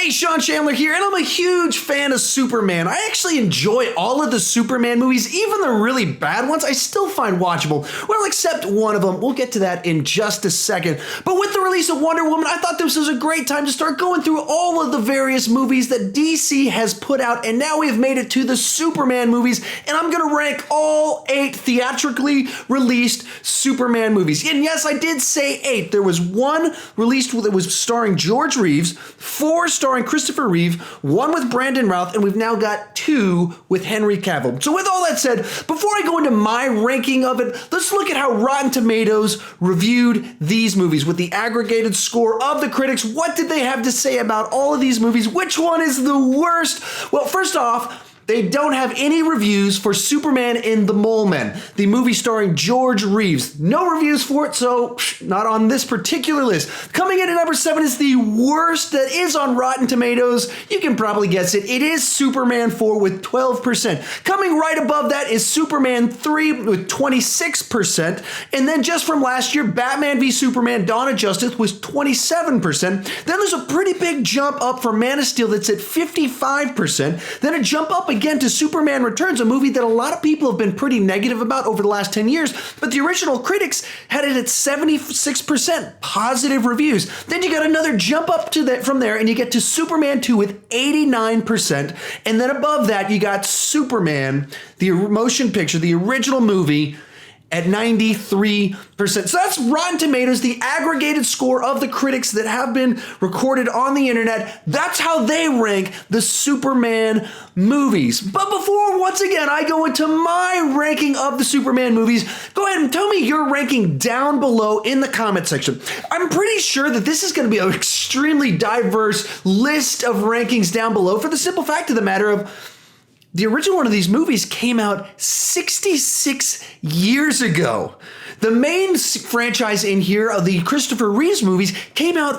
Hey, Chandler here, and I'm a huge fan of Superman. I actually enjoy all of the Superman movies, even the really bad ones I still find watchable. Well, except one of them. We'll get to that in just a second. But with the release of Wonder Woman, I thought this was a great time to start going through all of the various movies that DC has put out, and now we have made it to the Superman movies, and I'm going to rank all 8 theatrically released Superman movies. And yes, I did say 8. There was one released that was starring George Reeves, 4 starring Christopher Reeve, 1 with Brandon Routh, and we've now got 2 with Henry Cavill. So with all that said, before I go into my ranking of it, let's look at how Rotten Tomatoes reviewed these movies with the aggregated score of the critics. What did they have to say about all of these movies? Which one is the worst? Well, first off, they don't have any reviews for Superman in the Mole Men, the movie starring George Reeves. No reviews for it, so not on this particular list. Coming in at number 7 is the worst that is on Rotten Tomatoes. You can probably guess it. It is Superman 4 with 12%. Coming right above that is Superman 3 with 26%. And then just from last year, Batman v Superman Dawn of Justice was 27%. Then there's a pretty big jump up for Man of Steel that's at 55%. Then a jump up again to Superman Returns, a movie that a lot of people have been pretty negative about over the last 10 years, but the original critics had it at 76% positive reviews. Then you got another jump up to that from there, and you get to Superman 2 with 89%, and then above that you got Superman, the motion picture, the original movie, at 93%. So that's Rotten Tomatoes, the aggregated score of the critics that have been recorded on the internet. That's how they rank the Superman movies. But before, once again, I go into my ranking of the Superman movies, go ahead and tell me your ranking down below in the comment section. I'm pretty sure that this is going to be an extremely diverse list of rankings down below for the simple fact of the matter of the original one of these movies came out 66 years ago. The main franchise in here of the Christopher Reeves movies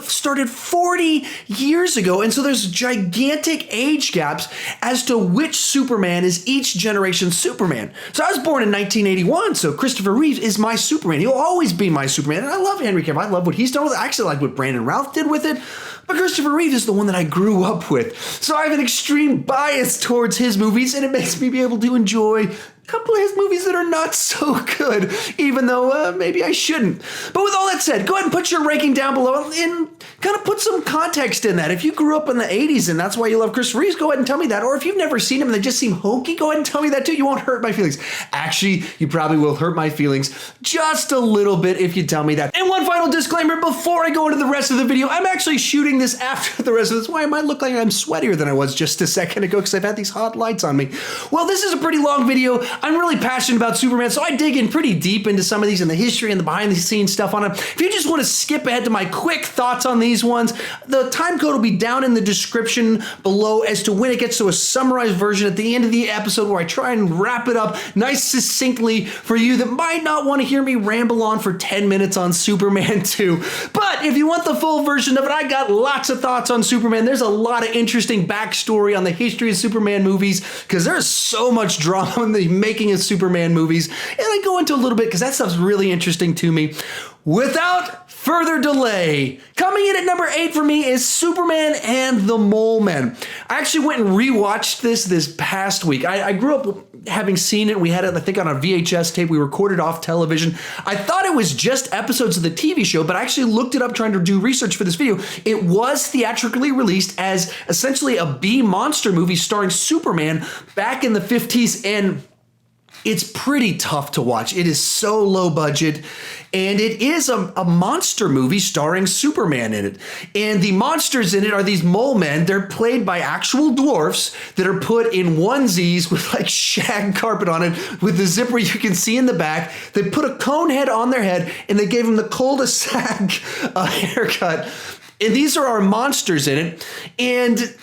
started 40 years ago. And so there's gigantic age gaps as to which Superman is each generation's Superman. So I was born in 1981, so Christopher Reeves is my Superman. He'll always be my Superman. And I love Henry Cavill. I love what he's done with it. I actually like what Brandon Routh did with it. But Christopher Reeve is the one that I grew up with. So I have an extreme bias towards his movies, and it makes me be able to enjoy a couple of his movies that are not so good, even though maybe I shouldn't. But with all that said, go ahead and put your ranking down below and kind of put some context in that. If you grew up in the 80s and that's why you love Christopher Reeves, go ahead and tell me that. Or if you've never seen him and they just seem hokey, go ahead and tell me that too. You won't hurt my feelings. Actually, you probably will hurt my feelings just a little bit if you tell me that. And one final disclaimer before I go into the rest of the video, I'm actually shooting this after the rest of this. Why I might look like I'm sweatier than I was just a second ago because I've had these hot lights on me. Well, this is a pretty long video. I'm really passionate about Superman, so I dig in pretty deep into some of these and the history and the behind the scenes stuff on it. If you just want to skip ahead to my quick thoughts on these ones, the time code will be down in the description below as to when it gets to a summarized version at the end of the episode where I try and wrap it up nice succinctly for you that might not want to hear me ramble on for 10 minutes on Superman 2. But if you want the full version of it, I got lots of thoughts on Superman. There's a lot of interesting backstory on the history of Superman movies because there's so much drama in the making of Superman movies, and I go into a little bit because that stuff's really interesting to me. Without further delay, coming in at number 8 for me is Superman and the Mole Men. I actually went and rewatched this past week. I grew up having seen it. We had it, I think, on a VHS tape. We recorded off television. I thought it was just episodes of the TV show, but I actually looked it up trying to do research for this video. It was theatrically released as essentially a B monster movie starring Superman back in the 50s, and it's pretty tough to watch. It is so low budget, and it is a monster movie starring Superman in it. And the monsters in it are these mole men. They're played by actual dwarfs that are put in onesies with like shag carpet on it with the zipper you can see in the back. They put a cone head on their head, and they gave them the cul-de-sac haircut. And these are our monsters in it. And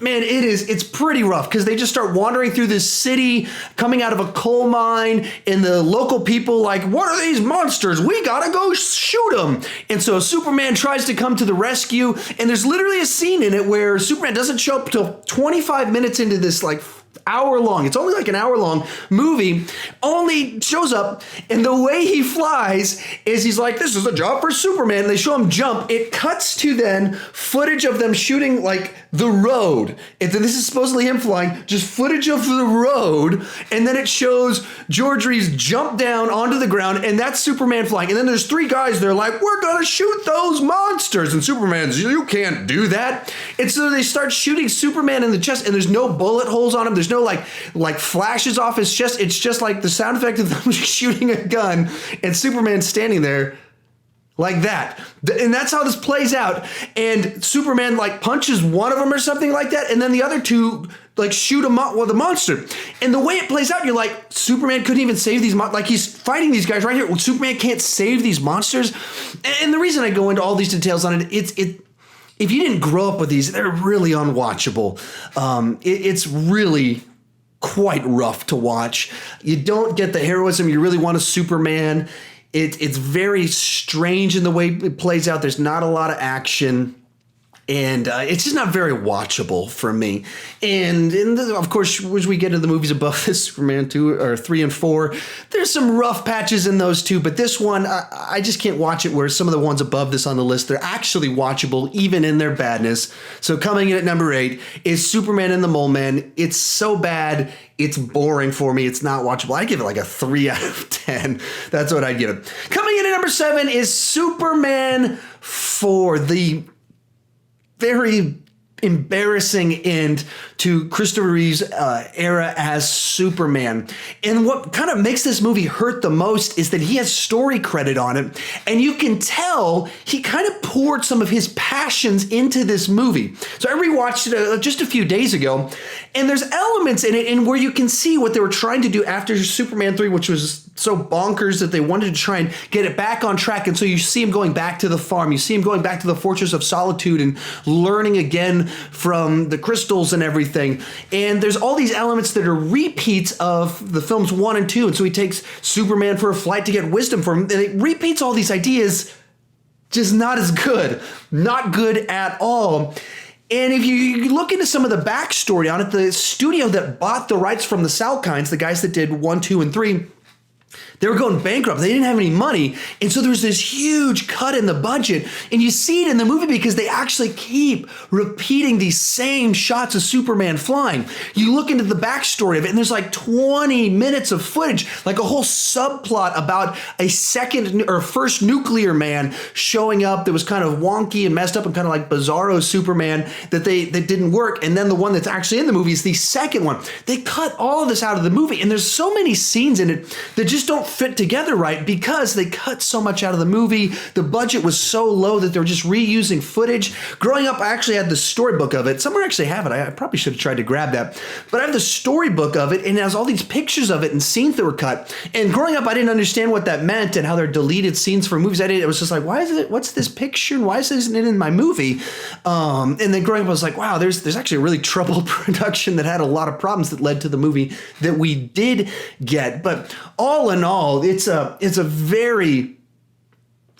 man, it's pretty rough because they just start wandering through this city, coming out of a coal mine, and the local people like, what are these monsters? We gotta go shoot them. And so Superman tries to come to the rescue, and there's literally a scene in it where Superman doesn't show up till 25 minutes into this like hour long. It's only like an hour long movie. Only shows up, and the way he flies is he's like, this is a job for Superman. They show him jump. It cuts to then footage of them shooting like the road. And then this is supposedly him flying, just footage of the road. And then it shows George Reeves jump down onto the ground, and that's Superman flying. And then there's three guys, they're like, we're gonna shoot those monsters. And Superman's, you can't do that. And so they start shooting Superman in the chest, and there's no bullet holes on him. There's no like flashes off his chest. It's just like the sound effect of them shooting a gun and Superman standing there like that. And that's how this plays out. And Superman like punches one of them or something like that. And then the other two like shoot the monster. And the way it plays out, you're like, Superman couldn't even save these like he's fighting these guys right here. Well, Superman can't save these monsters. And the reason I go into all these details on it, if you didn't grow up with these, they're really unwatchable. It's really quite rough to watch. You don't get the heroism you really want of Superman. It's very strange in the way it plays out. There's not a lot of action. And it's just not very watchable for me. And of course, as we get into the movies above this, Superman 2 or 3 and 4, there's some rough patches in those too. But this one, I just can't watch it, where some of the ones above this on the list, they're actually watchable, even in their badness. So coming in at number 8 is Superman and the Mole Man. It's so bad, it's boring for me. It's not watchable. I give it like a 3 out of 10. That's what I'd give it. Coming in at number 7 is Superman 4, the very embarrassing end to Christopher Reeve's era as Superman. And what kind of makes this movie hurt the most is that he has story credit on it, and you can tell he kind of poured some of his passions into this movie. So I rewatched it just a few days ago, and there's elements in it and where you can see what they were trying to do after Superman 3, which was so bonkers that they wanted to try and get it back on track. And so you see him going back to the farm. You see him going back to the Fortress of Solitude and learning again from the crystals and everything. And there's all these elements that are repeats of the films 1 and 2. And so he takes Superman for a flight to get wisdom from him. And it repeats all these ideas, just not as good. Not good at all. And if you look into some of the backstory on it, the studio that bought the rights from the Salkinds, the guys that did 1, 2, and 3, they were going bankrupt. They didn't have any money. And so there's this huge cut in the budget. And you see it in the movie because they actually keep repeating these same shots of Superman flying. You look into the backstory of it, and there's like 20 minutes of footage, like a whole subplot about a first nuclear man showing up that was kind of wonky and messed up and kind of like bizarro Superman that didn't work. And then the one that's actually in the movie is the second one. They cut all of this out of the movie. And there's so many scenes in it that just don't fit together right because they cut so much out of the movie. The budget was so low that they were just reusing footage. Growing up, I actually had the storybook of it. Somewhere I actually have it. I probably should have tried to grab that. But I have the storybook of it, and it has all these pictures of it and scenes that were cut. And growing up, I didn't understand what that meant and how they're deleted scenes from movies. It was just like, what's this picture and why isn't it in my movie? And then growing up, I was like, wow, there's actually a really troubled production that had a lot of problems that led to the movie that we did get. But all in all, it's a very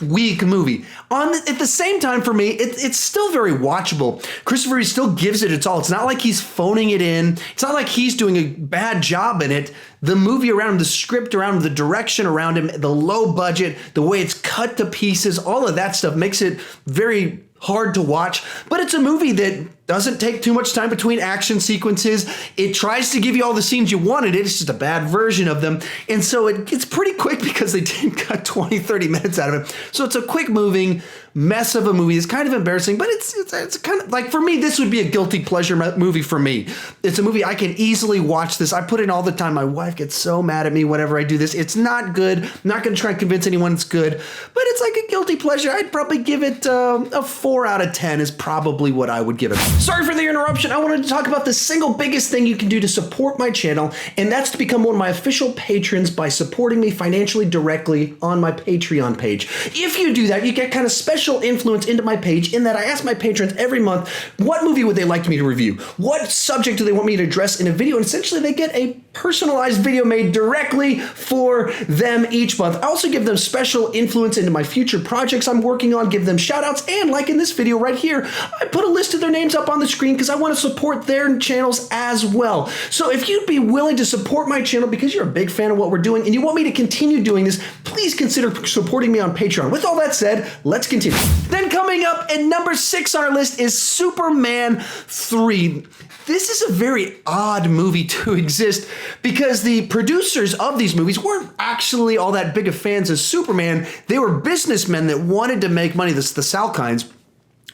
weak movie. At the same time, for me, it's still very watchable. Christopher Reeve still gives it its all. It's not like he's phoning it in. It's not like he's doing a bad job in it. The movie around him, the script around him, the direction around him, the low budget, the way it's cut to pieces, all of that stuff makes it very hard to watch. But it's a movie that doesn't take too much time between action sequences. It tries to give you all the scenes you wanted. It's just a bad version of them. And so it's pretty quick because they didn't cut 20, 30 minutes out of it. So it's a quick moving mess of a movie. It's kind of embarrassing, but it's kind of like, for me, this would be a guilty pleasure movie for me. It's a movie I can easily watch this. I put it in all the time. My wife gets so mad at me whenever I do this. It's not good. I'm not going to try and convince anyone it's good, but it's like a guilty pleasure. I'd probably give it a 4 out of 10 is probably what I would give it. Sorry for the interruption. I wanted to talk about the single biggest thing you can do to support my channel, and that's to become one of my official patrons by supporting me financially directly on my Patreon page. If you do that, you get kind of special special influence into my page in that I ask my patrons every month, what movie would they like me to review? What subject do they want me to address in a video? And essentially they get a personalized video made directly for them each month. I also give them special influence into my future projects I'm working on, give them shout outs, and like in this video right here, I put a list of their names up on the screen because I want to support their channels as well. So if you'd be willing to support my channel because you're a big fan of what we're doing and you want me to continue doing this, please consider supporting me on Patreon. With all that said, let's continue. Then coming up at number 6 on our list is Superman 3. This is a very odd movie to exist because the producers of these movies weren't actually all that big of fans of Superman. They were businessmen that wanted to make money, the Salkinds.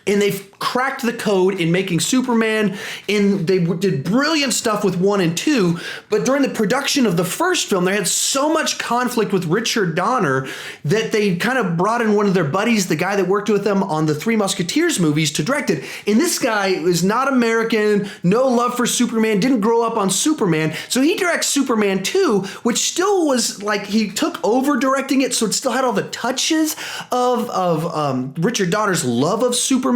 And they've cracked the code in making Superman, and they did brilliant stuff with 1 and 2, but during the production of the first film, they had so much conflict with Richard Donner that they kind of brought in one of their buddies, the guy that worked with them on the Three Musketeers movies, to direct it. And this guy is not American, no love for Superman, didn't grow up on Superman, so he directs Superman 2, which still was like, he took over directing it, so it still had all the touches of Richard Donner's love of Superman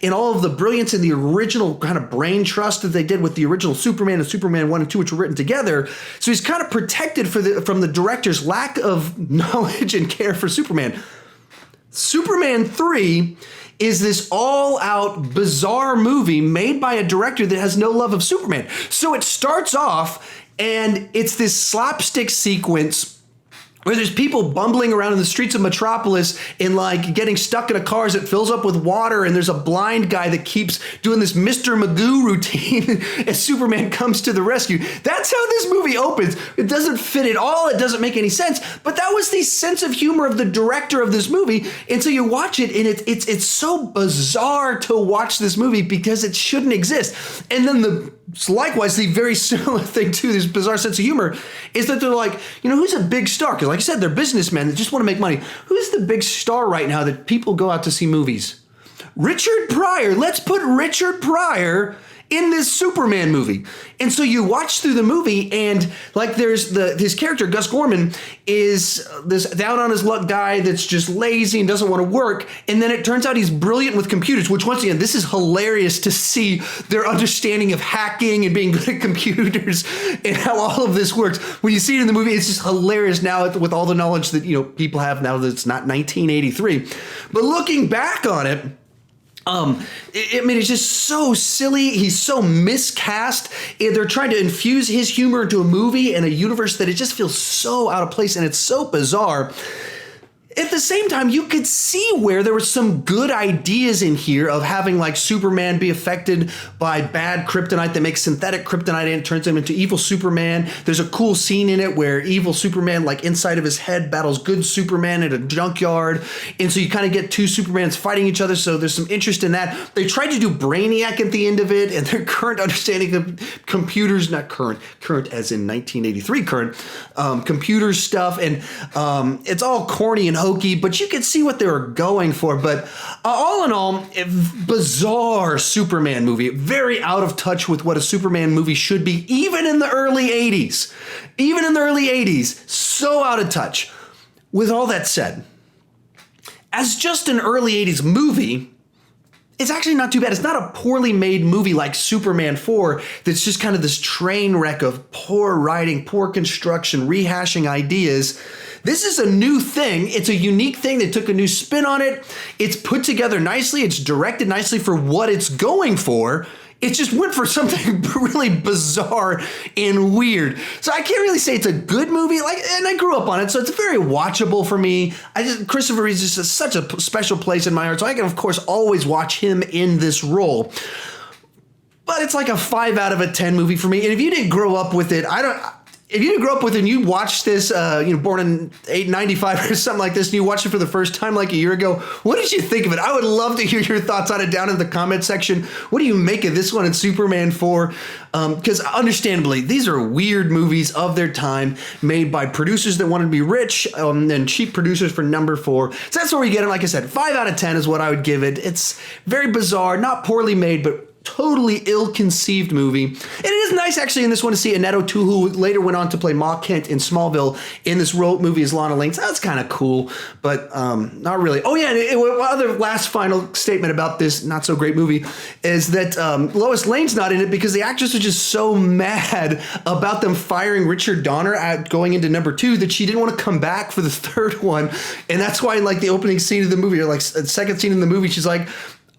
and all of the brilliance in the original kind of brain trust that they did with the original Superman and Superman 1 and 2, which were written together. So he's kind of protected from the director's lack of knowledge and care for Superman. Superman 3 is this all-out bizarre movie made by a director that has no love of Superman. So it starts off and it's this slapstick sequence where there's people bumbling around in the streets of Metropolis and like getting stuck in a car as it fills up with water, and there's a blind guy that keeps doing this Mr. Magoo routine as Superman comes to the rescue. That's how this movie opens. It doesn't fit at all. It doesn't make any sense. But that was the sense of humor of the director of this movie. And so you watch it and it's so bizarre to watch this movie because it shouldn't exist. And then likewise, the very similar thing to this bizarre sense of humor is that they're like, who's a big star? Because like I said, they're businessmen that just want to make money. Who's the big star right now that people go out to see movies? Richard Pryor. Let's put Richard Pryor in this Superman movie. And so you watch through the movie and like there's his character, Gus Gorman, is this down on his luck guy that's just lazy and doesn't want to work. And then it turns out he's brilliant with computers, which once again, this is hilarious to see their understanding of hacking and being good at computers and how all of this works. When you see it in the movie, it's just hilarious now with all the knowledge that, people have now that it's not 1983. But looking back on it, it's just so silly. He's so miscast. And they're trying to infuse his humor into a movie and a universe that it just feels so out of place and it's so bizarre. At the same time, you could see where there were some good ideas in here of having like Superman be affected by bad kryptonite that makes synthetic kryptonite and it turns him into evil Superman. There's a cool scene in it where evil Superman, like inside of his head, battles good Superman at a junkyard. And so you kind of get two Supermans fighting each other. So there's some interest in that. They tried to do Brainiac at the end of it, and their current understanding of computers, not current as in 1983 current, computer stuff. And it's all corny and hokey, but you could see what they were going for. But all in all, a bizarre Superman movie, very out of touch with what a Superman movie should be, even in the early 80s. Even in the early 80s, so out of touch. With all that said, as just an early 80s movie, it's actually not too bad. It's not a poorly made movie like Superman 4 that's just kind of this train wreck of poor writing, poor construction, rehashing ideas. This is a new thing. It's a unique thing. They took a new spin on it. It's put together nicely. It's directed nicely for what it's going for. It just went for something really bizarre and weird. So I can't really say it's a good movie. And I grew up on it, so it's very watchable for me. Christopher Reeves is just such a special place in my heart, so I can, of course, always watch him in this role. But it's like a 5 out of 10 movie for me. And if you didn't grow up with it, if you didn't grow up with it and you watched this, born in 95 or something like this, and you watched it for the first time like a year ago, what did you think of it? I would love to hear your thoughts on it down in the comment section. What do you make of this one and Superman 4? Because understandably, these are weird movies of their time made by producers that wanted to be rich and cheap producers for number 4. So that's where we get it. Like I said, 5 out of 10 is what I would give it. It's very bizarre, not poorly made, but totally ill-conceived movie. And it is is nice actually in this one to see Annette O'Toole, who later went on to play Ma Kent in Smallville, in this movie as Lana Lang. So that's kind of cool, but not really. Oh yeah, and other last final statement about this not so great movie is that Lois Lane's not in it because the actress was just so mad about them firing Richard Donner at going into number 2 that she didn't want to come back for the third one, and that's why in like the opening scene of the movie, or like the second scene in the movie, she's like,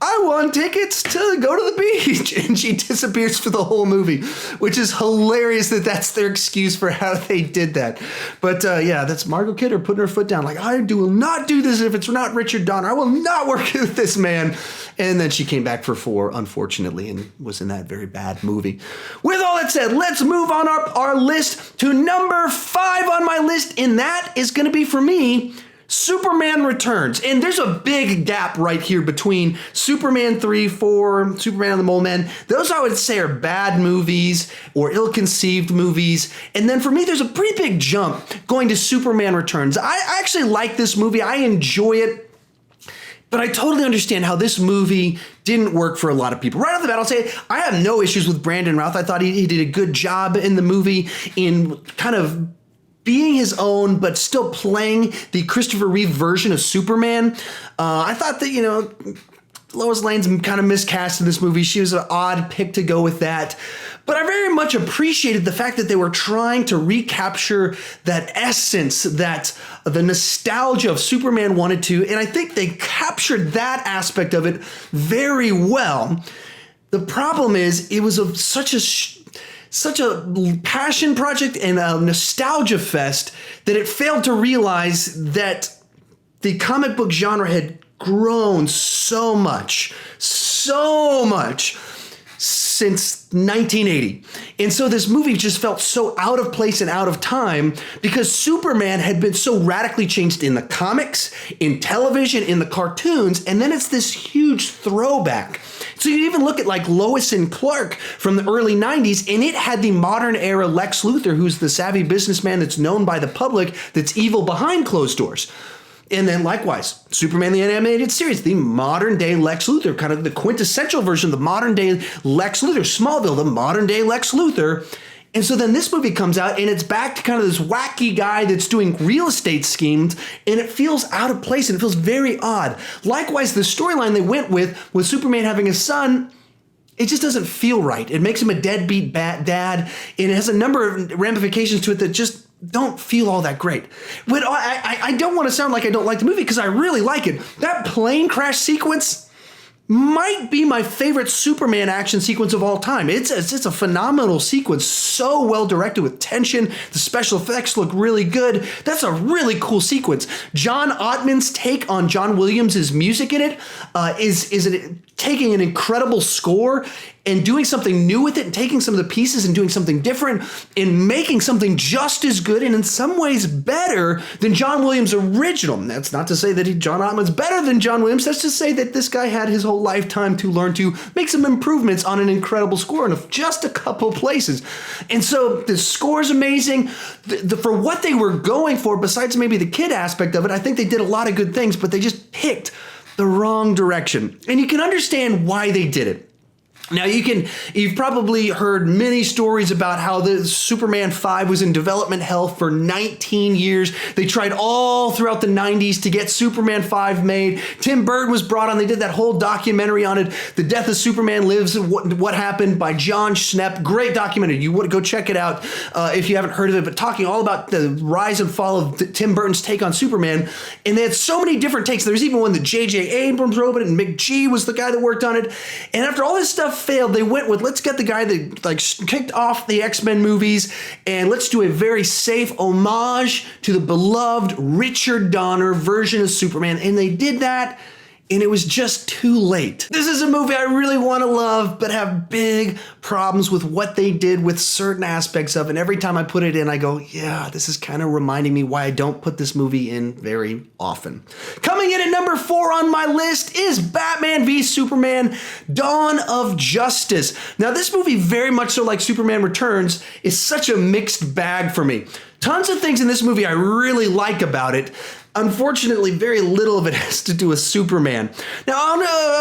I won tickets to go to the beach. And she disappears for the whole movie, which is hilarious that that's their excuse for how they did that. But yeah, that's Margot Kidder putting her foot down. Like, will not do this if it's not Richard Donner. I will not work with this man. And then she came back for 4, unfortunately, and was in that very bad movie. With all that said, let's move on our list to number 5 on my list. And that is going to be, for me, Superman Returns. And there's a big gap right here between Superman 3, 4, Superman and the Mole Men. Those I would say are bad movies or ill-conceived movies. And then for me, there's a pretty big jump going to Superman Returns. I actually like this movie. I enjoy it. But I totally understand how this movie didn't work for a lot of people. Right off the bat, I'll say I have no issues with Brandon Routh. I thought he did a good job in the movie in kind of being his own, but still playing the Christopher Reeve version of Superman. I thought that, Lois Lane's kind of miscast in this movie. She was an odd pick to go with that. But I very much appreciated the fact that they were trying to recapture that essence, that the nostalgia of Superman wanted to. And I think they captured that aspect of it very well. The problem is it was such a passion project and a nostalgia fest that it failed to realize that the comic book genre had grown so much since 1980. And so this movie just felt so out of place and out of time because Superman had been so radically changed in the comics, in television, in the cartoons, and then it's this huge throwback. So you even look at like Lois and Clark from the early 90s, and it had the modern era Lex Luthor, who's the savvy businessman that's known by the public, that's evil behind closed doors. And then likewise, Superman the Animated Series, the modern day Lex Luthor, kind of the quintessential version of the modern day Lex Luthor. Smallville, the modern day Lex Luthor. And so then this movie comes out and it's back to kind of this wacky guy that's doing real estate schemes, and it feels out of place and it feels very odd. Likewise, the storyline they went with Superman having a son, it just doesn't feel right. It makes him a deadbeat dad, and it has a number of ramifications to it that just don't feel all that great. But I don't want to sound like I don't like the movie because I really like it. That plane crash sequence might be my favorite Superman action sequence of all time. It's a phenomenal sequence, so well directed with tension. The special effects look really good. That's a really cool sequence. John Ottman's take on John Williams' music in it is taking an incredible score and doing something new with it and taking some of the pieces and doing something different and making something just as good and in some ways better than John Williams' original. And that's not to say that John Ottman's better than John Williams. That's to say that this guy had his whole lifetime to learn to make some improvements on an incredible score in just a couple places. And so the score is amazing. For what they were going for, besides maybe the kid aspect of it, I think they did a lot of good things, but they just picked the wrong direction. And you can understand why they did it. Now, you've probably heard many stories about how the Superman 5 was in development hell for 19 years. They tried all throughout the 90s to get Superman 5 made. Tim Burton was brought on. They did that whole documentary on it, The Death of Superman Lives, What Happened, by John Schnepp. Great documentary. You want to go check it out if you haven't heard of it, but talking all about the rise and fall of Tim Burton's take on Superman. And they had so many different takes. There's even one that J.J. Abrams wrote it, and Mick G was the guy that worked on it. And after all this stuff failed, they went with, let's get the guy that kicked off the X-Men movies and let's do a very safe homage to the beloved Richard Donner version of Superman. And they did that, and it was just too late. This is a movie I really want to love, but have big problems with what they did with certain aspects of it. And every time I put it in, I go, yeah, this is kind of reminding me why I don't put this movie in very often. Coming in at number 4 on my list is Batman v Superman: Dawn of Justice. Now, this movie, very much so like Superman Returns, is such a mixed bag for me. Tons of things in this movie I really like about it, Unfortunately, very little of it has to do with Superman. Now,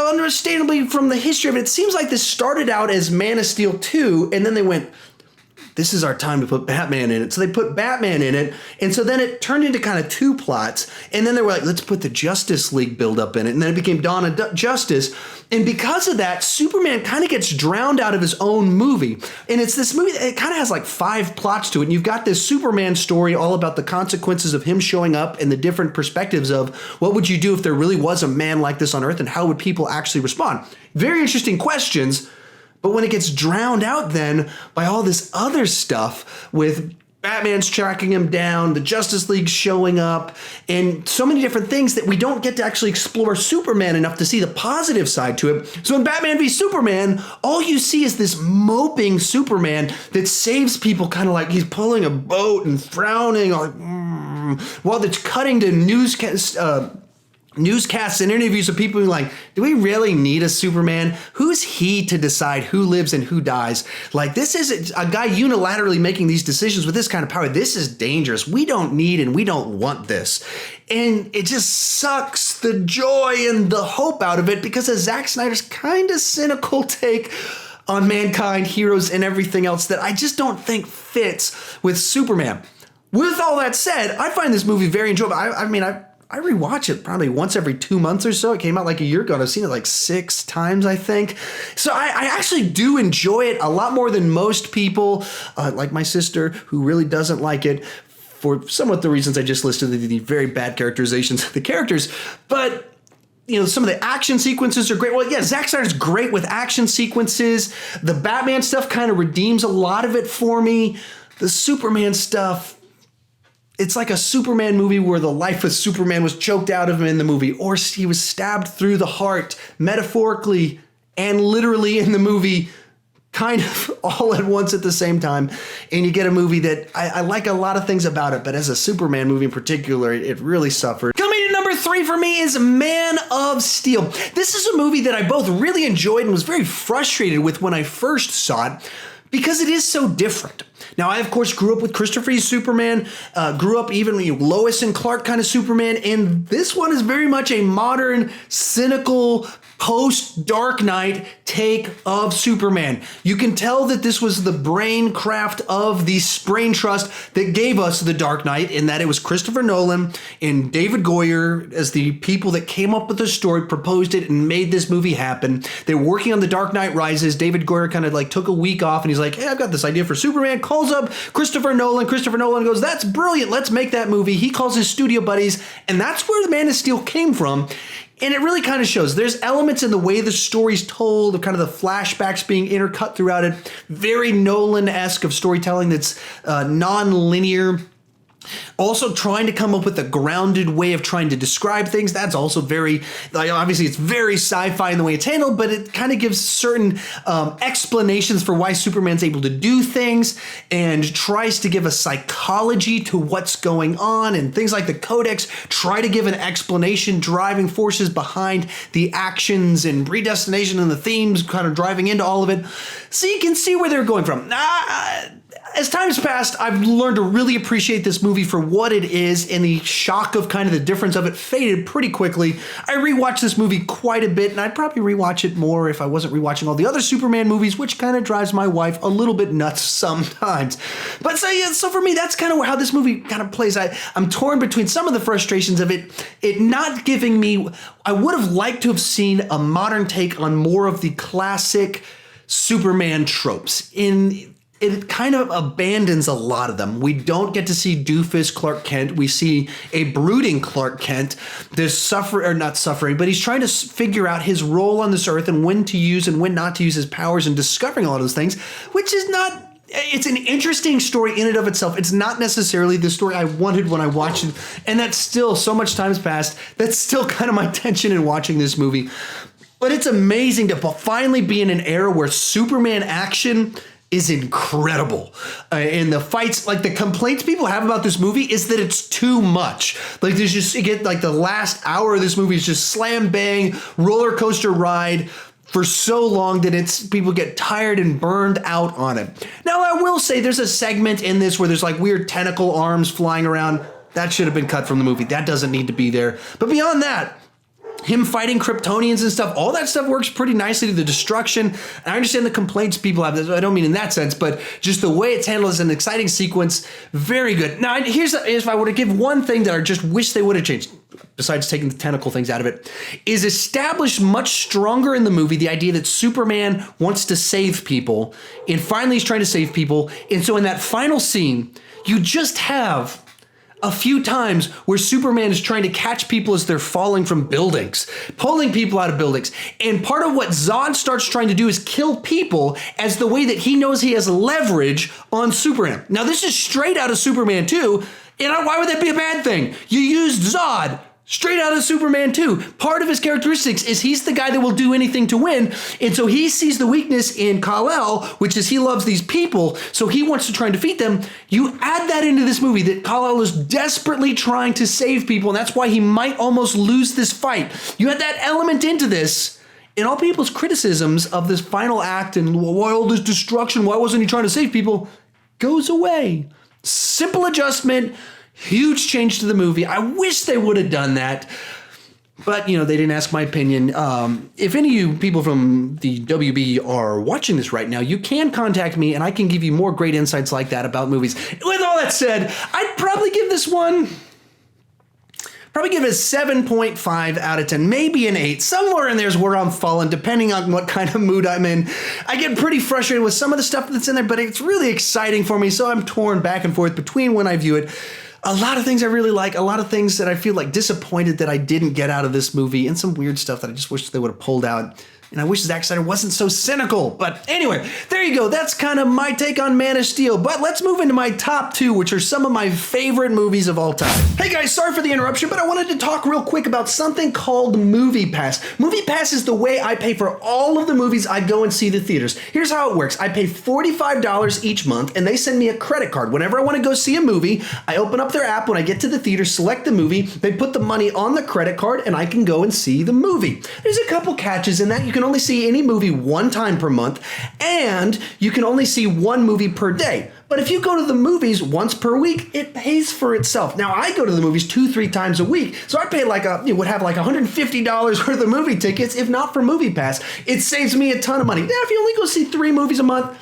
understandably, from the history of it, it seems like this started out as Man of Steel 2, and then they went, this is our time to put Batman in it. So they put Batman in it, and so then it turned into kind of two plots, and then they were like, let's put the Justice League build-up in it, and then it became Dawn of Justice, and because of that, Superman kind of gets drowned out of his own movie, and it's this movie, it kind of has like 5 plots to it, and you've got this Superman story all about the consequences of him showing up and the different perspectives of what would you do if there really was a man like this on Earth, and how would people actually respond? Very interesting questions. But when it gets drowned out then by all this other stuff with Batman's tracking him down, the Justice League showing up, and so many different things that we don't get to actually explore Superman enough to see the positive side to it. So in Batman v Superman, all you see is this moping Superman that saves people kind of like he's pulling a boat and frowning like, while it's cutting to newscasts and interviews of people being like, do we really need a Superman? Who's he to decide who lives and who dies? Like, this is a guy unilaterally making these decisions with this kind of power. This is dangerous. We don't need and we don't want this. And it just sucks the joy and the hope out of it because of Zack Snyder's kind of cynical take on mankind, heroes, and everything else that I just don't think fits with Superman. With all that said, I find this movie very enjoyable. I rewatch it probably once every 2 months or so. It came out like a year ago, and I've seen it like 6 times, I think. So I actually do enjoy it a lot more than most people, like my sister, who really doesn't like it for somewhat the reasons I just listed, the very bad characterizations of the characters. But some of the action sequences are great. Well, yeah, Zack Snyder's great with action sequences. The Batman stuff kind of redeems a lot of it for me. The Superman stuff, it's like a Superman movie where the life of Superman was choked out of him in the movie, or he was stabbed through the heart, metaphorically and literally in the movie, kind of all at once at the same time. And you get a movie that I like a lot of things about it, but as a Superman movie in particular, it really suffered. Coming in number 3 for me is Man of Steel. This is a movie that I both really enjoyed and was very frustrated with when I first saw it, because it is so different. Now, I, of course, grew up with Christopher Reeve's Superman, grew up even with Lois and Clark kind of Superman, and this one is very much a modern, cynical, post-Dark Knight take of Superman. You can tell that this was the brain craft of the brain trust that gave us the Dark Knight, in that it was Christopher Nolan and David Goyer as the people that came up with the story, proposed it, and made this movie happen. They were working on The Dark Knight Rises. David Goyer kind of like took a week off, and he's like, hey, I've got this idea for Superman. Calls up Christopher Nolan. Christopher Nolan goes, that's brilliant. Let's make that movie. He calls his studio buddies, and that's where the Man of Steel came from. And it really kind of shows. There's elements in the way the story's told, of kind of the flashbacks being intercut throughout it. Very Nolan-esque of storytelling that's non-linear. Also trying to come up with a grounded way of trying to describe things. That's also very, obviously it's very sci-fi in the way it's handled, but it kind of gives certain explanations for why Superman's able to do things, and tries to give a psychology to what's going on, and things like the Codex try to give an explanation, driving forces behind the actions and predestination and the themes kind of driving into all of it. So you can see where they're going from. As time's passed, I've learned to really appreciate this movie for what it is, and the shock of kind of the difference of it faded pretty quickly. I rewatched this movie quite a bit, and I'd probably rewatch it more if I wasn't rewatching all the other Superman movies, which kind of drives my wife a little bit nuts sometimes. But so for me, that's kind of how this movie kind of plays. I'm torn between some of the frustrations of it not giving me, I would have liked to have seen a modern take on more of the classic Superman tropes. It kind of abandons a lot of them. We don't get to see doofus Clark Kent. We see a brooding Clark Kent. There's not suffering, but he's trying to figure out his role on this earth and when to use and when not to use his powers, and discovering a lot of those things, which is not... It's an interesting story in and of itself. It's not necessarily the story I wanted when I watched it, and that's still, so much time's passed, that's still kind of my tension in watching this movie. But it's amazing to finally be in an era where Superman action is incredible. And the fights, like the complaints people have about this movie is that it's too much. Like there's just, you get like the last hour of this movie is just slam bang, roller coaster ride for so long that people get tired and burned out on it. Now I will say there's a segment in this where there's like weird tentacle arms flying around. That should have been cut from the movie. That doesn't need to be there. But beyond that, him fighting Kryptonians and stuff, all that stuff works pretty nicely to the destruction. And I understand the complaints people have. I don't mean in that sense, but just the way it's handled is an exciting sequence. Very good. Now, here's if I were to give one thing that I just wish they would have changed, besides taking the tentacle things out of it, is established much stronger in the movie the idea that Superman wants to save people, and finally he's trying to save people. And so in that final scene, you just have a few times where Superman is trying to catch people as they're falling from buildings, pulling people out of buildings. And part of what Zod starts trying to do is kill people as the way that he knows he has leverage on Superman. Now, this is straight out of Superman 2, and why would that be a bad thing? You used Zod straight out of Superman 2. Part of his characteristics is he's the guy that will do anything to win. And so he sees the weakness in Kal-El, which is he loves these people, so he wants to try and defeat them. You add that into this movie, that Kal-El is desperately trying to save people, and that's why he might almost lose this fight. You add that element into this, and all people's criticisms of this final act and why all this destruction, why wasn't he trying to save people, goes away. Simple adjustment. Huge change to the movie. I wish they would have done that, but they didn't ask my opinion. If any of you people from the WB are watching this right now, you can contact me and I can give you more great insights like that about movies. With all that said, I'd probably give this one, probably give it a 7.5 out of 10, maybe an 8. Somewhere in there is where I'm falling, depending on what kind of mood I'm in. I get pretty frustrated with some of the stuff that's in there, but it's really exciting for me, so I'm torn back and forth between when I view it. A lot of things I really like, a lot of things that I feel like disappointed that I didn't get out of this movie, and some weird stuff that I just wish they would have pulled out. And I wish Zack Snyder wasn't so cynical. But anyway, there you go. That's kind of my take on Man of Steel. But let's move into my top 2, which are some of my favorite movies of all time. Hey guys, sorry for the interruption, but I wanted to talk real quick about something called MoviePass. MoviePass is the way I pay for all of the movies I go and see the theaters. Here's how it works. I pay $45 each month, and they send me a credit card. Whenever I want to go see a movie, I open up their app. When I get to the theater, select the movie, they put the money on the credit card, and I can go and see the movie. There's a couple catches in that. You can only see any movie one time per month, and you can only see one movie per day. But if you go to the movies once per week, it pays for itself. Now, I go to the movies 2-3 times a week, so I pay would have like $150 worth of movie tickets, if not for MoviePass. It saves me a ton of money. Now, if you only go see 3 movies a month,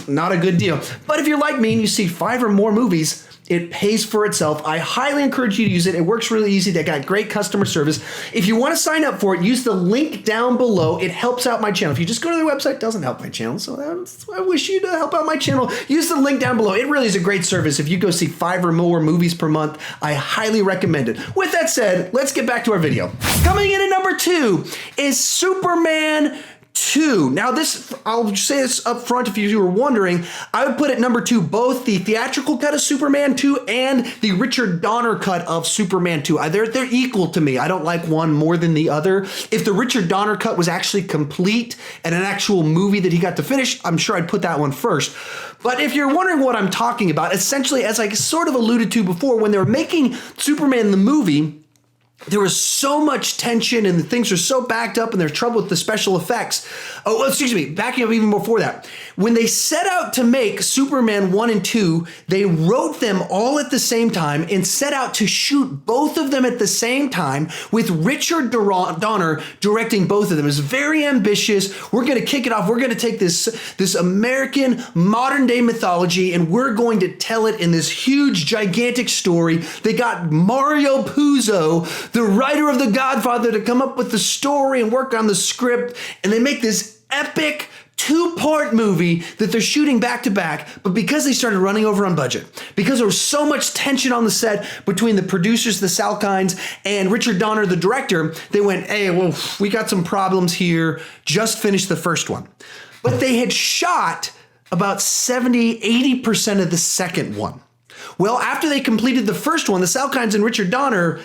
not a good deal. But if you're like me and you see 5 or more movies, it pays for itself. I highly encourage you to use it. It works really easy. They got great customer service. If you want to sign up for it, use the link down below. It helps out my channel. If you just go to their website, it doesn't help my channel. So I wish you to help out my channel. Use the link down below. It really is a great service. If you go see 5 or more movies per month, I highly recommend it. With that said, let's get back to our video. Coming in at number 2 is Superman 2. Now this, I'll say this up front if you were wondering, I would put at number 2 both the theatrical cut of Superman 2 and the Richard Donner cut of Superman 2. They're equal to me. I don't like one more than the other. If the Richard Donner cut was actually complete and an actual movie that he got to finish, I'm sure I'd put that one first. But if you're wondering what I'm talking about, essentially, as I sort of alluded to before, when they were making Superman the movie, there was so much tension and things are so backed up and there's trouble with the special effects. Oh, excuse me, backing up even before that. When they set out to make Superman 1 and 2, they wrote them all at the same time and set out to shoot both of them at the same time with Richard Donner directing both of them. It was very ambitious. We're going to kick it off. We're going to take this American modern day mythology and we're going to tell it in this huge, gigantic story. They got Mario Puzo, the writer of The Godfather, to come up with the story and work on the script, and they make this epic 2-part movie that they're shooting back to back, but because they started running over on budget, because there was so much tension on the set between the producers, the Salkinds, and Richard Donner, the director, they went, hey, well, we got some problems here, just finish the first one. But they had shot about 70-80% of the second one. Well, after they completed the first one, the Salkinds and Richard Donner,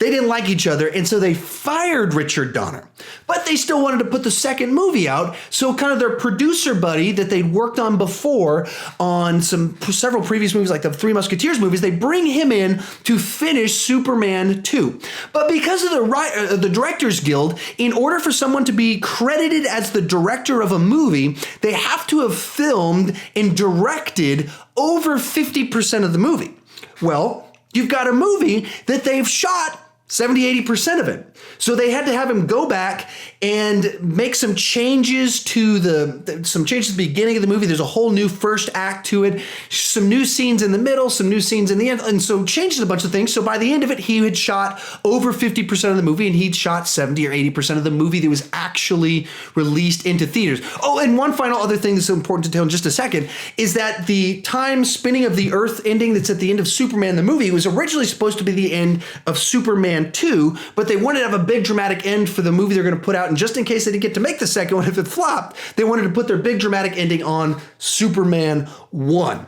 they didn't like each other, and so they fired Richard Donner. But they still wanted to put the second movie out, so kind of their producer buddy that they'd worked on before on several previous movies, like the Three Musketeers movies, they bring him in to finish Superman 2. But because of the Directors Guild, in order for someone to be credited as the director of a movie, they have to have filmed and directed over 50% of the movie. Well, you've got a movie that they've shot 70-80% of it. So they had to have him go back and make some changes to the beginning of the movie. There's a whole new first act to it, some new scenes in the middle, some new scenes in the end, and so changed a bunch of things. So by the end of it, he had shot over 50% of the movie, and he'd shot 70 or 80% of the movie that was actually released into theaters. Oh, and one final other thing that's important to tell in just a second is that the time spinning of the Earth ending that's at the end of Superman the movie was originally supposed to be the end of Superman 2, but they wanted to have a big dramatic end for the movie they're going to put out, and just in case they didn't get to make the second one if it flopped, they wanted to put their big dramatic ending on Superman 1.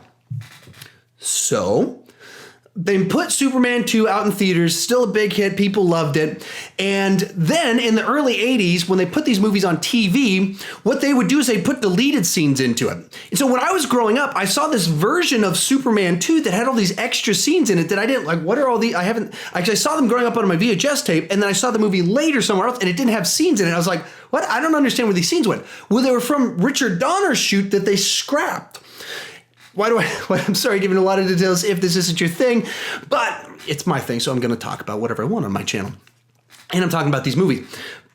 So they put Superman 2 out in theaters, still a big hit, people loved it. And then in the early 80s, when they put these movies on TV, what they would do is they put deleted scenes into it. And so when I was growing up, I saw this version of Superman 2 that had all these extra scenes in it that I didn't like. What are all these? I saw them growing up on my VHS tape, and then I saw the movie later somewhere else, and it didn't have scenes in it. I was like, what? I don't understand where these scenes went. Well, they were from Richard Donner's shoot that they scrapped. I'm sorry, giving a lot of details if this isn't your thing, but it's my thing, so I'm going to talk about whatever I want on my channel. And I'm talking about these movies.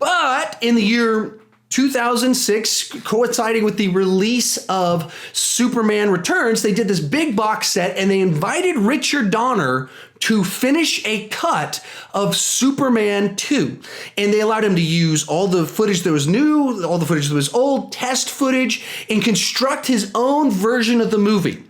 But in the year 2006, coinciding with the release of Superman Returns, they did this big box set, and they invited Richard Donner to finish a cut of Superman 2. And they allowed him to use all the footage that was new, all the footage that was old, test footage, and construct his own version of the movie.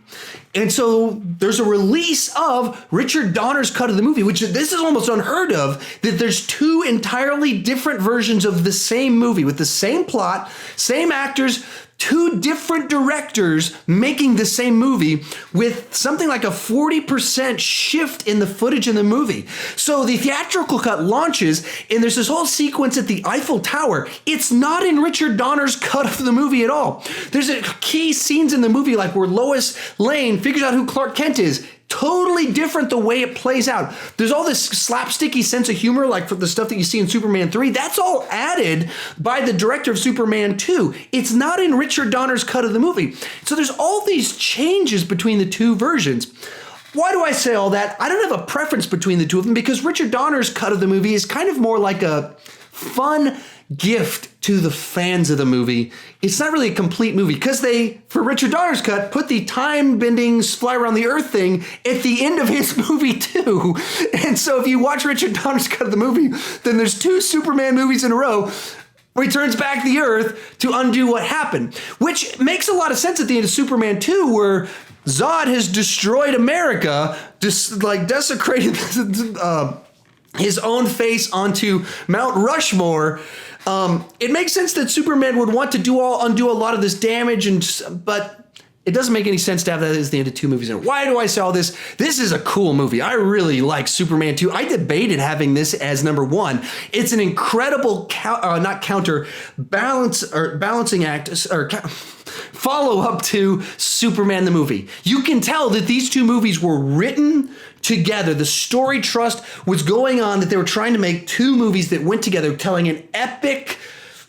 And so there's a release of Richard Donner's cut of the movie, which this is almost unheard of, that there's two entirely different versions of the same movie with the same plot, same actors, two different directors making the same movie with something like a 40% shift in the footage in the movie. So the theatrical cut launches, and there's this whole sequence at the Eiffel Tower. It's not in Richard Donner's cut of the movie at all. There's key scenes in the movie like where Lois Lane figures out who Clark Kent is. Totally different the way it plays out. There's all this slapsticky sense of humor, like for the stuff that you see in Superman 3. That's all added by the director of Superman 2. It's not in Richard Donner's cut of the movie. So there's all these changes between the two versions. Why do I say all that? I don't have a preference between the two of them because Richard Donner's cut of the movie is kind of more like a fun gift to the fans of the movie. It's not really a complete movie because they, for Richard Donner's cut, put the time-bending fly around the earth thing at the end of his movie too. And so if you watch Richard Donner's cut of the movie, then there's two Superman movies in a row where he turns back the earth to undo what happened, which makes a lot of sense at the end of Superman 2 where Zod has destroyed America, just like desecrated his own face onto Mount Rushmore. It makes sense that Superman would want to undo a lot of this damage, but it doesn't make any sense to have that as the end of two movies. And why do I say all this? This is a cool movie. I really like Superman 2. I debated having this as number one. It's an incredible balancing act or follow up to Superman the movie. You can tell that these two movies were written together. The story trust was going on, that they were trying to make two movies that went together, telling an epic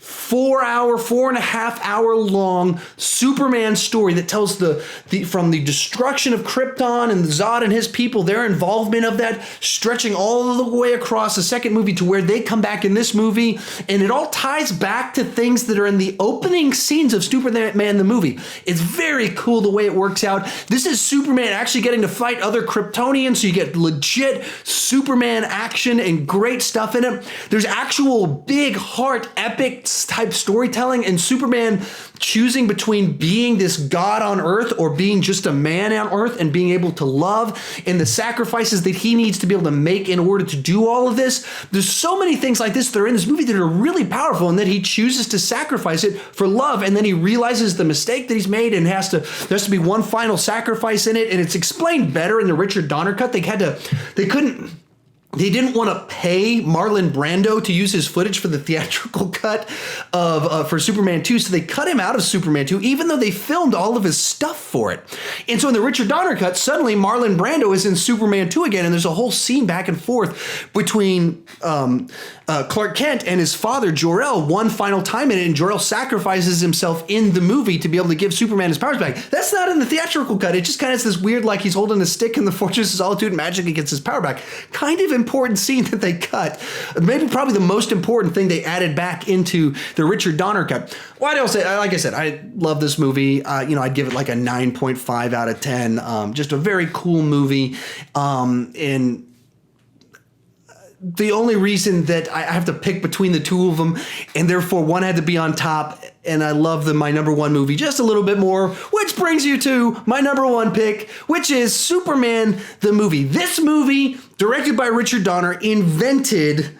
4.5 hour long Superman story that tells from the destruction of Krypton and Zod and his people, their involvement of that, stretching all the way across the second movie to where they come back in this movie. And it all ties back to things that are in the opening scenes of Superman the movie. It's very cool the way it works out. This is Superman actually getting to fight other Kryptonians, so you get legit Superman action and great stuff in it. There's actual big heart epic type storytelling, and Superman choosing between being this god on Earth or being just a man on Earth and being able to love, and the sacrifices that he needs to be able to make in order to do all of this. There's so many things like this that are in this movie that are really powerful, and that he chooses to sacrifice it for love, and then he realizes the mistake that he's made, and there has to be one final sacrifice in it, and it's explained better in the Richard Donner cut. They couldn't they didn't want to pay Marlon Brando to use his footage for the theatrical cut of for Superman 2, so they cut him out of Superman 2, even though they filmed all of his stuff for it. And so in the Richard Donner cut, suddenly Marlon Brando is in Superman 2 again, and there's a whole scene back and forth between Clark Kent and his father, Jor-El, one final time in it, and Jor-El sacrifices himself in the movie to be able to give Superman his powers back. That's not in the theatrical cut. It just kind of has this weird, like he's holding a stick in the Fortress of Solitude and magically gets his power back. Kind of important scene that they cut. Maybe probably the most important thing they added back into the Richard Donner cut. Why do I say, like I said, I love this movie. I'd give it like a 9.5 out of 10. Just a very cool movie. And the only reason that I have to pick between the two of them, and therefore one had to be on top, and I love my number one movie just a little bit more, which brings you to my number one pick, which is Superman the movie. This movie, directed by Richard Donner, invented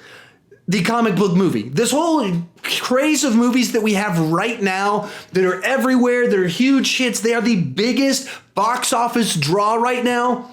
the comic book movie. This whole craze of movies that we have right now that are everywhere, that are huge hits, they are the biggest box office draw right now.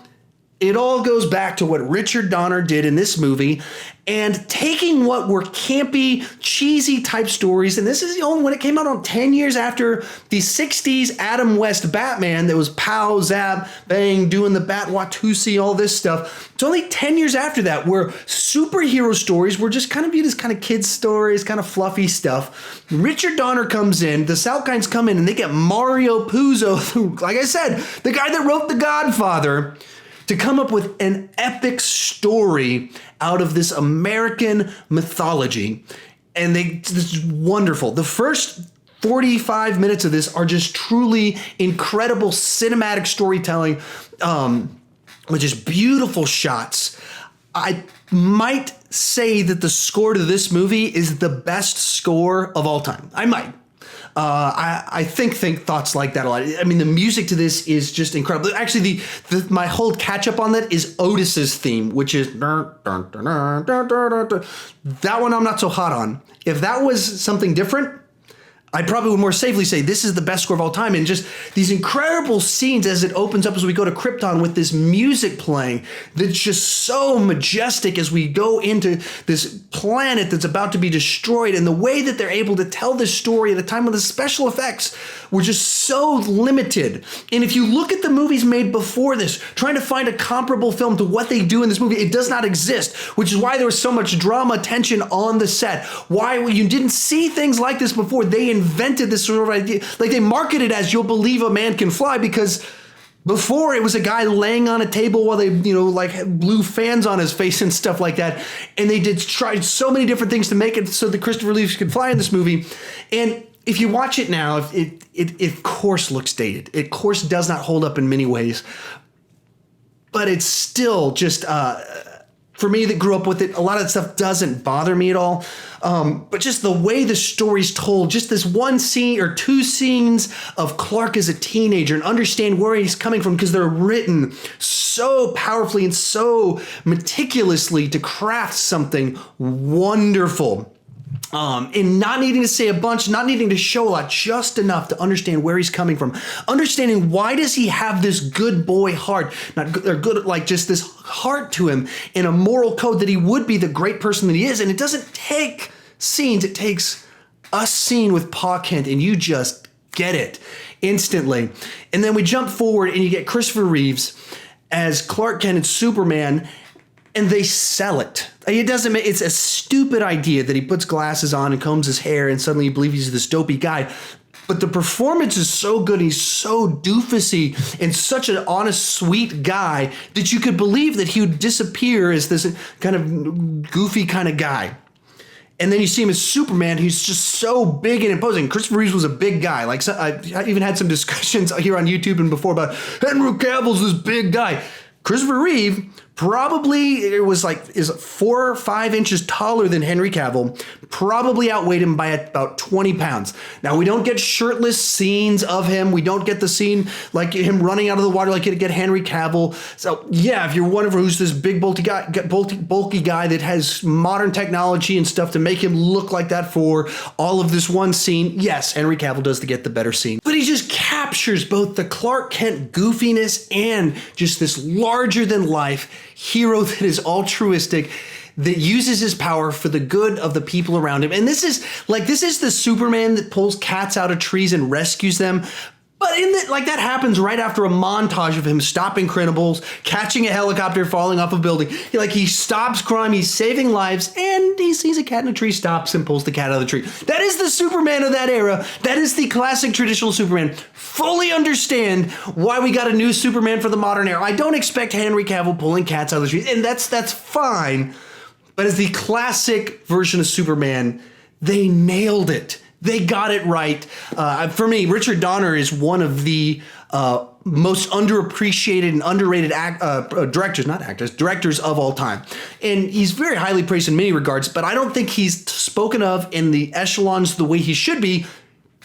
It all goes back to what Richard Donner did in this movie, and taking what were campy, cheesy type stories, and this is the only one. It came out on 10 years after the 60s Adam West Batman that was pow, zap, bang, doing the Bat Watusi, all this stuff. It's only 10 years after that where superhero stories were just kind of viewed as kind of kids stories, kind of fluffy stuff. Richard Donner comes in, the Salkinds come in, and they get Mario Puzo, like I said, the guy that wrote The Godfather, to come up with an epic story out of this American mythology. And this is wonderful. The first 45 minutes of this are just truly incredible cinematic storytelling, with just beautiful shots. I might say that the score to this movie is the best score of all time. I might. I think thoughts like that a lot. I mean, the music to this is just incredible. Actually, my whole catch up on that is Otis's theme, which is that one I'm not so hot on. If that was something different, I probably would more safely say this is the best score of all time. And just these incredible scenes as it opens up as we go to Krypton with this music playing that's just so majestic as we go into this planet that's about to be destroyed, and the way that they're able to tell this story at a time when the special effects were just so limited. And if you look at the movies made before this, trying to find a comparable film to what they do in this movie, it does not exist, which is why there was so much drama, tension on the set. Why you didn't see things like this before. They invented this sort of idea. Like, they marketed it as "you'll believe a man can fly," because before it was a guy laying on a table while they, blew fans on his face and stuff like that. And they tried so many different things to make it so that Christopher Reeves could fly in this movie. And if you watch it now, it of course looks dated. It of course does not hold up in many ways, but it's still just, for me that grew up with it, a lot of that stuff doesn't bother me at all. But just the way the story's told, just this one scene or two scenes of Clark as a teenager, and understand where he's coming from, because they're written so powerfully and so meticulously to craft something wonderful. And not needing to say a bunch, not needing to show a lot, just enough to understand where he's coming from. Understanding why does he have this good boy heart, just this heart to him, and a moral code that he would be the great person that he is. And it doesn't take scenes, it takes a scene with Pa Kent, and you just get it instantly. And then we jump forward, and you get Christopher Reeves as Clark Kent and Superman, and they sell it. It doesn't make, it's a stupid idea that he puts glasses on and combs his hair and suddenly you believe he's this dopey guy. But the performance is so good. He's so doofusy and such an honest, sweet guy that you could believe that he would disappear as this kind of goofy kind of guy. And then you see him as Superman, who's just so big and imposing. Christopher Reeves was a big guy. Like, I even had some discussions here on YouTube and before about Henry Cavill's this big guy. Christopher Reeve probably is 4 or 5 inches taller than Henry Cavill, probably outweighed him by about 20 pounds. Now, we don't get shirtless scenes of him. We don't get the scene like him running out of the water like you get Henry Cavill. So, yeah, if you're wondering who's this big, bulky guy that has modern technology and stuff to make him look like that for all of this one scene, yes, Henry Cavill does get the better scene. But he just captures both the Clark Kent goofiness and just this larger than life hero that is altruistic, that uses his power for the good of the people around him. And this is the Superman that pulls cats out of trees and rescues them. But that happens right after a montage of him stopping criminals, catching a helicopter, falling off a building. He stops crime, he's saving lives, and he sees a cat in a tree, stops and pulls the cat out of the tree. That is the Superman of that era. That is the classic traditional Superman. Fully understand why we got a new Superman for the modern era. I don't expect Henry Cavill pulling cats out of the tree, and that's fine. But as the classic version of Superman, they nailed it. They got it right. For me, Richard Donner is one of the most underappreciated and underrated directors of all time. And he's very highly praised in many regards, but I don't think he's spoken of in the echelons the way he should be,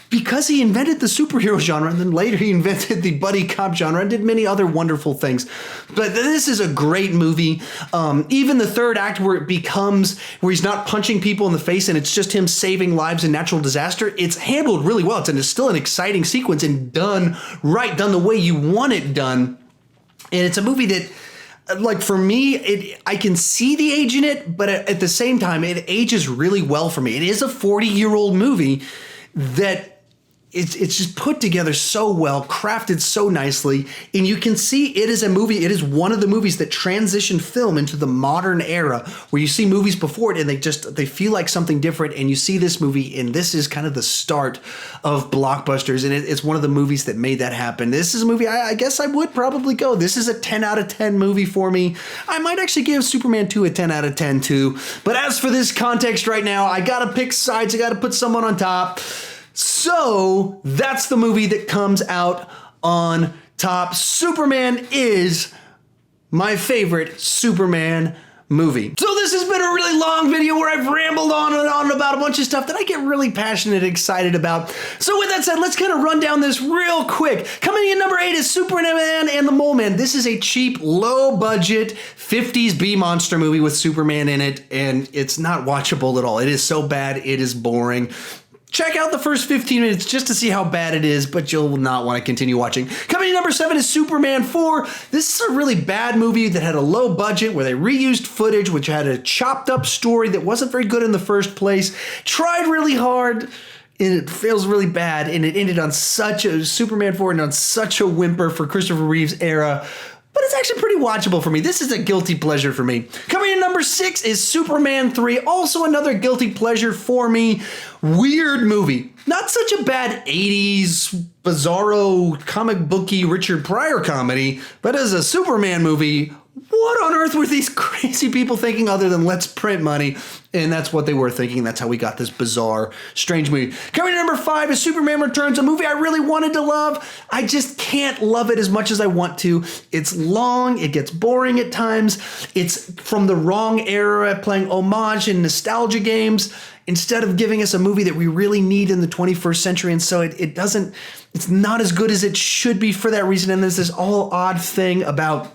because he invented the superhero genre, and then later he invented the buddy cop genre and did many other wonderful things. But this is a great movie. Even the third act where he's not punching people in the face and it's just him saving lives in natural disaster, it's handled really well. It's still an exciting sequence and done right, done the way you want it done. And it's a movie that, for me, I can see the age in it, but at the same time, it ages really well for me. It is a 40-year-old movie that it's just put together so well, crafted so nicely, and you can see it is a movie. It is one of the movies that transitioned film into the modern era, where you see movies before it and they feel like something different, and you see this movie, and this is kind of the start of blockbusters, and it's one of the movies that made that happen. This is a movie I guess I would probably go. This is a 10 out of 10 movie for me. I might actually give Superman 2 a 10 out of 10 too. But as for this context right now, I gotta pick sides. I gotta put someone on top. So that's the movie that comes out on top. Superman is my favorite Superman movie. So this has been a really long video where I've rambled on and on about a bunch of stuff that I get really passionate and excited about. So with that said, let's kind of run down this real quick. Coming in number 8 is Superman and the Mole Man. This is a cheap, low-budget 50s B-monster movie with Superman in it, and it's not watchable at all. It is so bad, it is boring. Check out the first 15 minutes just to see how bad it is, but you'll not want to continue watching. Coming in number 7 is Superman 4. This is a really bad movie that had a low budget, where they reused footage, which had a chopped up story that wasn't very good in the first place. Tried really hard, and it feels really bad, and it ended on Superman 4 and on such a whimper for Christopher Reeves era. But it's actually pretty watchable for me. This is a guilty pleasure for me. Coming in number 6 is Superman 3. Also another guilty pleasure for me. Weird movie. Not such a bad 80s bizarro comic booky Richard Pryor comedy, but as a Superman movie, what on earth were these crazy people thinking other than let's print money? And that's what they were thinking. That's how we got this bizarre, strange movie. Coming in number 5 is Superman Returns, a movie I really wanted to love. I just can't love it as much as I want to. It's long. It gets boring at times. It's from the wrong era, playing homage and nostalgia games instead of giving us a movie that we really need in the 21st century. And so it's not as good as it should be for that reason. And there's this all odd thing about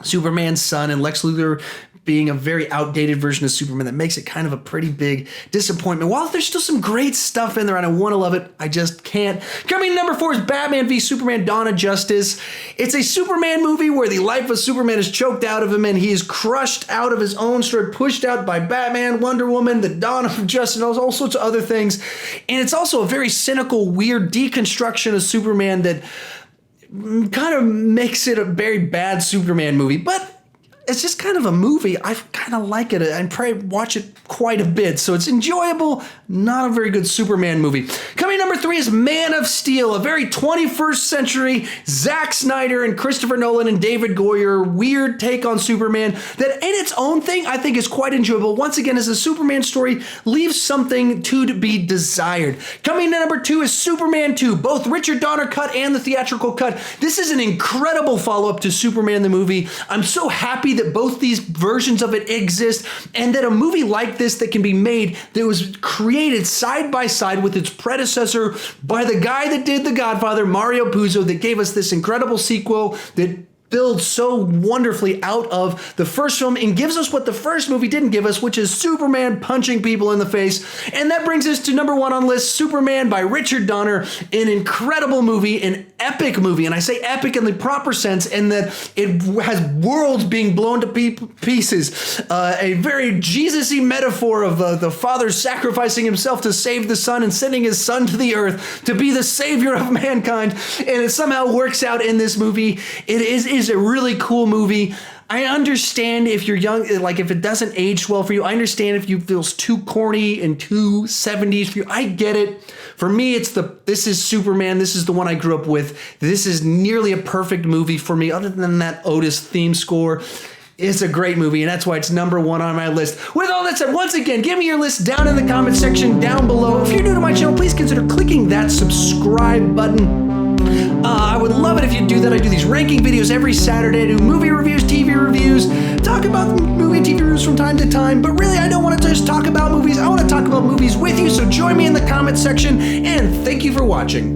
Superman's son and Lex Luthor being a very outdated version of Superman that makes it kind of a pretty big disappointment. While there's still some great stuff in there and I want to love it, I just can't. Coming in number 4 is Batman v Superman: Dawn of Justice. It's a Superman movie where the life of Superman is choked out of him and he is crushed out of his own story, pushed out by Batman, Wonder Woman, the Dawn of Justice, and all sorts of other things. And it's also a very cynical, weird deconstruction of Superman that kind of makes it a very bad Superman movie, but it's just kind of a movie. I kind of like it and probably watch it quite a bit. So it's enjoyable, not a very good Superman movie. Coming number 3 is Man of Steel, a very 21st century Zack Snyder and Christopher Nolan and David Goyer weird take on Superman that in its own thing I think is quite enjoyable. Once again, as a Superman story, leaves something to be desired. Coming to number 2 is Superman 2, both Richard Donner cut and the theatrical cut. This is an incredible follow-up to Superman the movie. I'm so happy that both these versions of it exist, and that a movie like this that can be made, that was created side by side with its predecessor by the guy that did The Godfather, Mario Puzo, that gave us this incredible sequel that builds so wonderfully out of the first film and gives us what the first movie didn't give us, which is Superman punching people in the face. And that brings us to number 1 on the list, Superman by Richard Donner, an incredible movie, an epic movie. And I say epic in the proper sense in that it has worlds being blown to pieces. A very Jesus-y metaphor of the father sacrificing himself to save the son and sending his son to the earth to be the savior of mankind. And it somehow works out in this movie. It is a really cool movie. I understand if you're young, like if it doesn't age well for you. I understand if you feels too corny and too 70s for you. I get it. For me, this is Superman. This is the one I grew up with. This is nearly a perfect movie for me. Other than that Otis theme score, it's a great movie, and that's why it's number 1 on my list. With all that said, once again, give me your list down in the comment section down below. If you're new to my channel, please consider clicking that subscribe button. I would love it if you'd do that. I do these ranking videos every Saturday. I do movie reviews, TV reviews, talk about movie and TV reviews from time to time. But really, I don't want to just talk about movies. I want to talk about movies with you. So join me in the comment section, and thank you for watching.